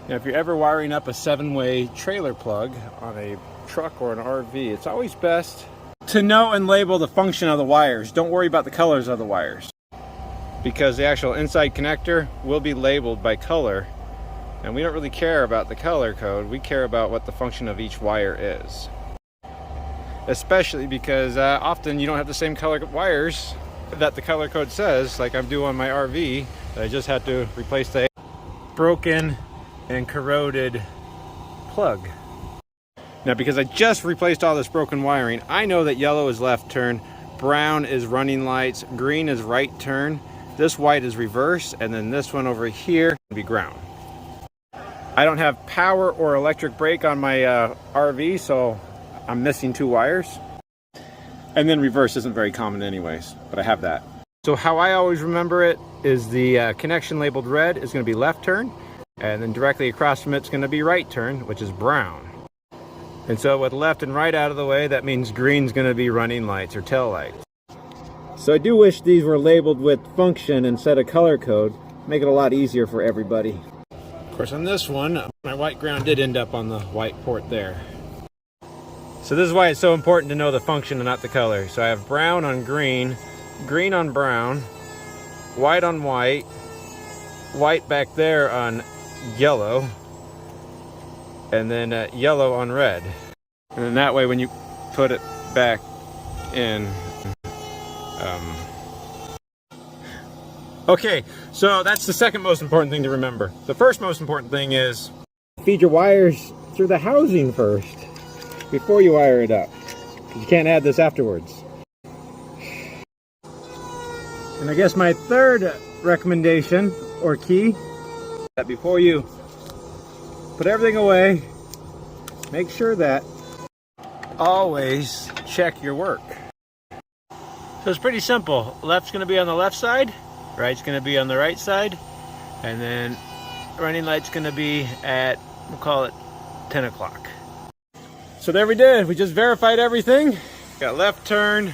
Now, if you're ever wiring up a 7-way trailer plug on a truck or an RV, it's always best to know and label the function of the wires. Don't worry about the colors of the wires, because the actual inside connector will be labeled by color, and we don't really care about the color code. We care about what the function of each wire is, especially because often you don't have the same color wires that the color code says, like I'm doing on my RV. I just had to replace the broken and corroded plug. Now, because I just replaced all this broken wiring, I know that yellow is left turn, brown is running lights, green is right turn, this white is reverse, and then this one over here will be ground. I don't have power or electric brake on my RV, so I'm missing 2 wires. And then reverse isn't very common anyways, but I have that. So how I always remember it is the connection labeled red is going to be left turn, and then directly across from it's going to be right turn, which is brown. And so with left and right out of the way, that means green's going to be running lights or tail lights. So I do wish these were labeled with function instead of color code. Make it a lot easier for everybody. Of course, on this one, my white ground did end up on the white port there. So this is why it's so important to know the function and not the color. So I have brown on green, green on brown, white on white, white back there on yellow, and then yellow on red. And then that way when you put it back in, okay, so that's the second most important thing to remember. The first most important thing is feed your wires through the housing first before you wire it up, because you can't add this afterwards. And I guess my third recommendation or key, that before you put everything away, make sure that always check your work. So it's pretty simple. Left's going to be on the left side, right's going to be on the right side, and then running light's going to be at, we'll call it 10 o'clock. So there we did. We just verified everything. Got left turn,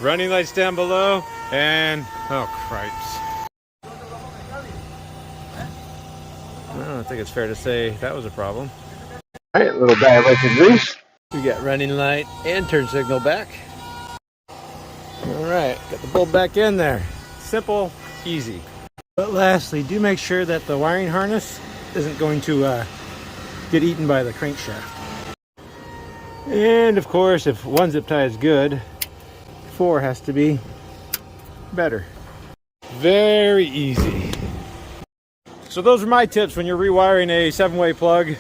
running lights down below, and oh cripes. I don't think it's fair to say that was a problem. All right, a little bad light of grease. We got running light and turn signal back. All right, got the bulb back in there. Simple, easy. But lastly, do make sure that the wiring harness isn't going to get eaten by the crankshaft. And of course, if one zip tie is good, 4 has to be better. Very easy. So those are my tips when you're rewiring a 7-way plug.